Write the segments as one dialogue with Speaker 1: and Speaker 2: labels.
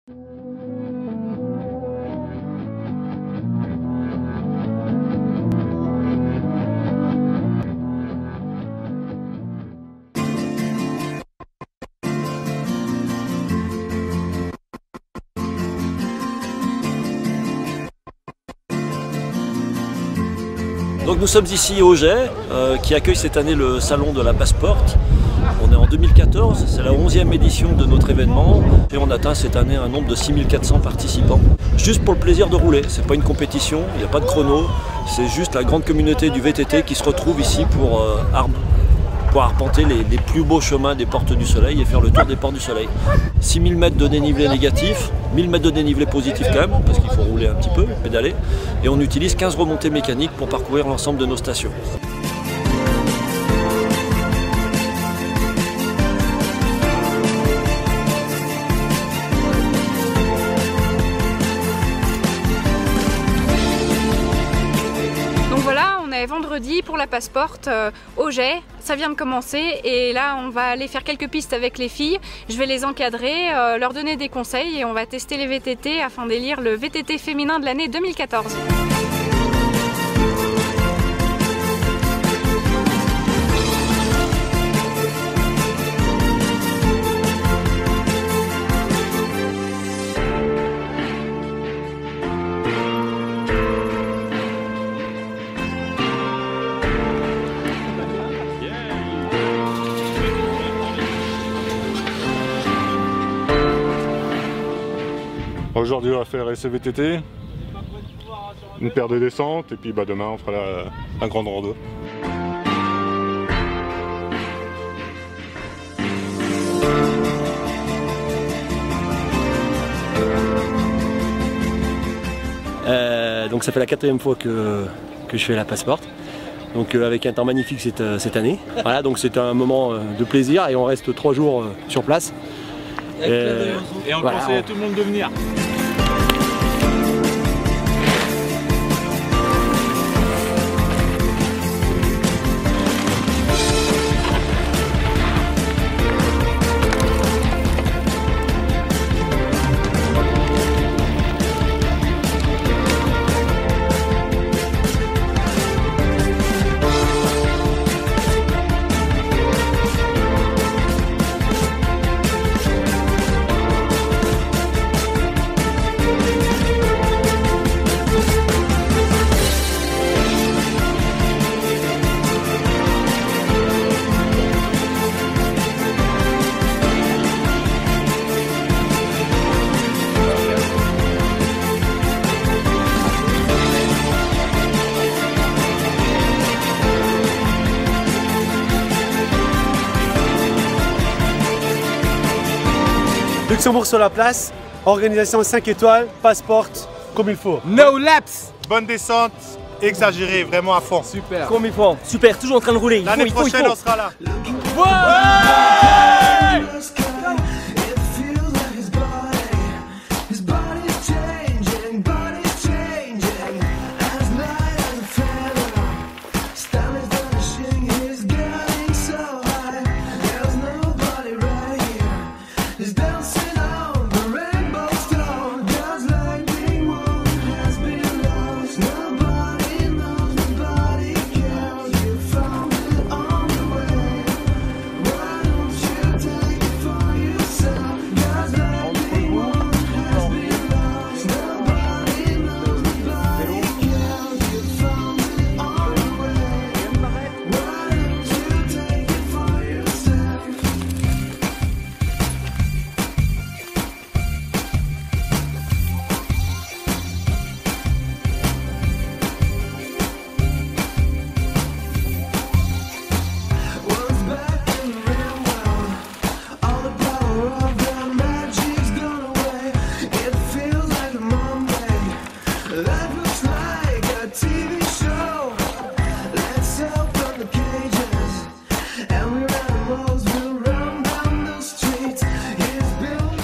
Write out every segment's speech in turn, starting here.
Speaker 1: Donc nous sommes ici au Jet, qui accueille cette année le salon de la Passeporte. On est en 2014, c'est la 11e édition de notre événement et on atteint cette année un nombre de 6400 participants. Juste pour le plaisir de rouler, c'est pas une compétition, il n'y a pas de chrono, c'est juste la grande communauté du VTT qui se retrouve ici pour arpenter les plus beaux chemins des Portes du Soleil et faire le tour des Portes du Soleil. 6000 mètres de dénivelé négatif, 1000 mètres de dénivelé positif quand même, parce qu'il faut rouler un petit peu, pédaler, et on utilise 15 remontées mécaniques pour parcourir l'ensemble de nos stations.
Speaker 2: Vendredi pour la Passeporte au Jet, ça vient de commencer et là on va aller faire quelques pistes avec les filles, je vais les encadrer, leur donner des conseils et on va tester les VTT afin d'élire le VTT féminin de l'année 2014.
Speaker 3: Aujourd'hui on va faire essai VTT, une paire de descentes et puis demain on fera la grande rando.
Speaker 1: Donc ça fait la 4e fois que je fais la Passeporte. Donc avec un temps magnifique cette année. Voilà, donc c'est un moment de plaisir et on reste 3 jours sur place.
Speaker 4: Et on conseille à tout le monde de venir.
Speaker 5: Luxembourg sur la place, organisation 5 étoiles, Passeporte, comme il faut.
Speaker 4: No laps.
Speaker 6: Bonne descente, exagérée, vraiment à fond.
Speaker 4: Super.
Speaker 1: Comme il faut. Super, toujours en train de rouler.
Speaker 6: L'année prochaine on sera là.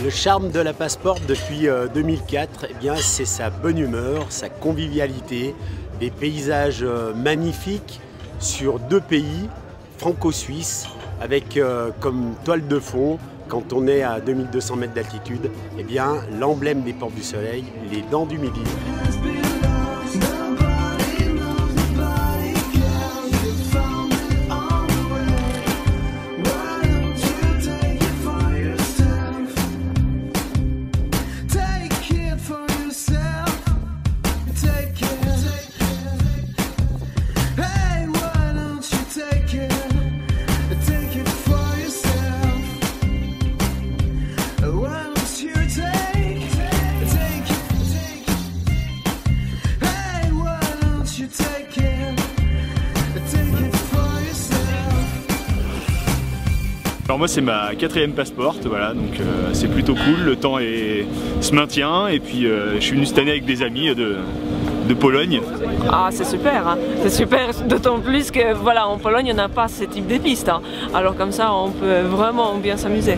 Speaker 7: Le charme de la Passeporte depuis 2004, eh bien, c'est sa bonne humeur, sa convivialité, des paysages magnifiques sur 2 pays franco-suisses avec comme toile de fond quand on est à 2200 mètres d'altitude, eh bien l'emblème des Portes du Soleil, les Dents du Midi.
Speaker 4: Alors moi c'est ma 4e passeporte, voilà, donc c'est plutôt cool, le temps se maintient et puis je suis venu cette année avec des amis de Pologne.
Speaker 8: Ah c'est super, hein. C'est super, d'autant plus que voilà, en Pologne on n'a pas ce type de piste, hein. Alors comme ça on peut vraiment bien s'amuser.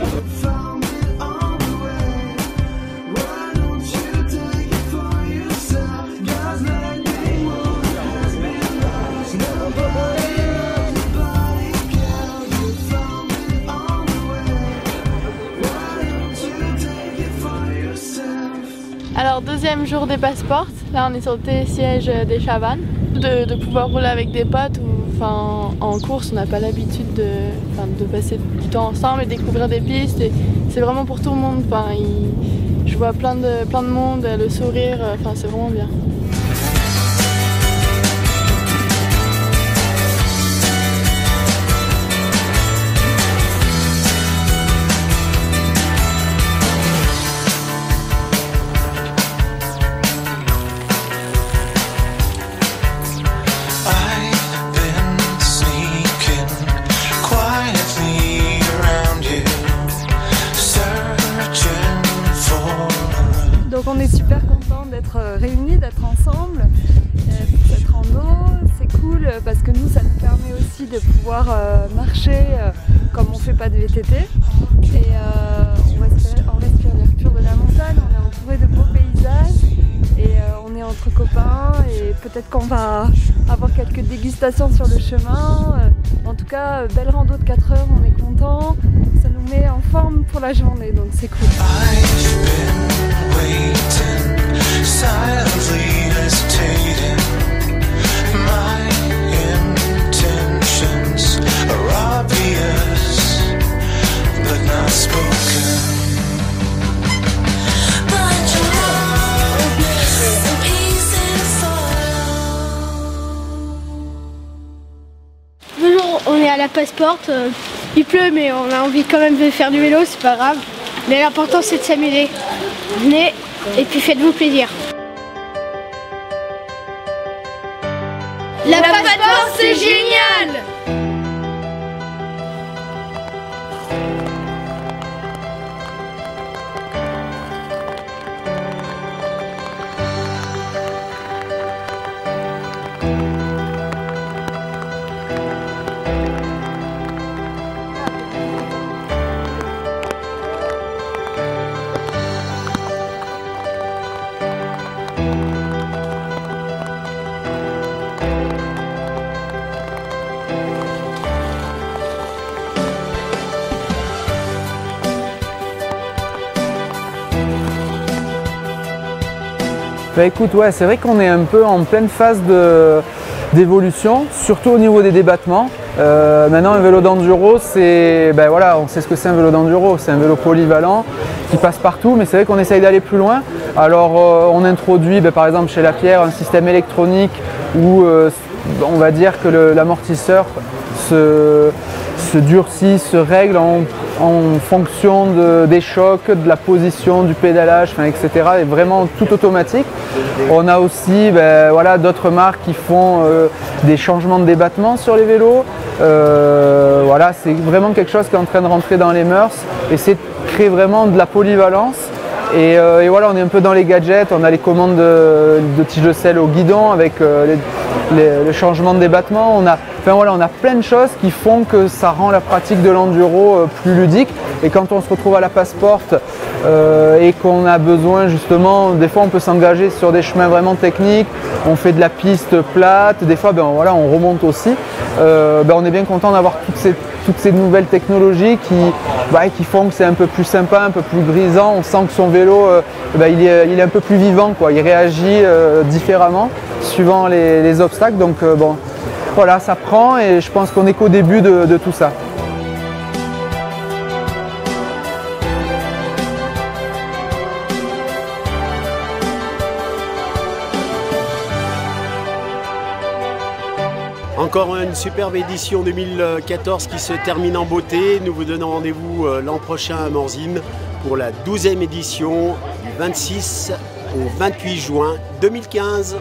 Speaker 9: Alors deuxième jour des passeports, là on est sur le télésiège des Chavannes. De pouvoir rouler avec des potes ou en course, on n'a pas l'habitude de passer du temps ensemble et découvrir des pistes. C'est vraiment pour tout le monde. Je vois plein de monde, le sourire, c'est vraiment bien.
Speaker 10: Donc on est super content d'être réunis, d'être ensemble, d'être en eau. C'est cool parce que nous, ça nous permet aussi de pouvoir marcher comme on ne fait pas de VTT. Et on respire l'air pur de la montagne, on est entouré de beaux paysages et on est entre copains et peut-être qu'on va avoir quelques dégustations sur le chemin. En tout cas, belle rando de 4 heures, on est content. Ça nous met en forme pour la journée, donc c'est cool.
Speaker 11: Bonjour, on est à la passeporte. Il pleut, mais on a envie quand même de faire du vélo, c'est pas grave. Mais l'important c'est de s'amuser. Venez et puis faites-vous plaisir. La passeporte c'est génial!
Speaker 12: Bah écoute, ouais, c'est vrai qu'on est un peu en pleine phase d'évolution, surtout au niveau des débattements. Maintenant, un vélo d'enduro, voilà, on sait ce que c'est un vélo d'enduro, c'est un vélo polyvalent qui passe partout, mais c'est vrai qu'on essaye d'aller plus loin. Alors, on introduit, par exemple, chez Lapierre, un système électronique où on va dire que l'amortisseur se durcit, se règle en fonction des chocs, de la position, du pédalage, etc. Et vraiment tout automatique. On a aussi voilà, d'autres marques qui font des changements de débattement sur les vélos. Voilà, c'est vraiment quelque chose qui est en train de rentrer dans les mœurs et c'est de créer vraiment de la polyvalence. Et voilà, on est un peu dans les gadgets, on a les commandes de tige de selle au guidon avec le changement de débattement. On a plein de choses qui font que ça rend la pratique de l'enduro plus ludique. Et quand on se retrouve à la passeporte et qu'on a besoin justement, des fois on peut s'engager sur des chemins vraiment techniques, on fait de la piste plate, des fois voilà, on remonte aussi. On est bien content d'avoir toutes toutes ces nouvelles technologies qui font que c'est un peu plus sympa, un peu plus grisant. On sent que son vélo, il est un peu plus vivant, quoi. Il réagit différemment suivant les obstacles. Donc bon, voilà, ça prend et je pense qu'on est qu'au début de tout ça.
Speaker 7: Encore une superbe édition 2014 qui se termine en beauté. Nous vous donnons rendez-vous l'an prochain à Morzine pour la 12e édition du 26 au 28 juin 2015.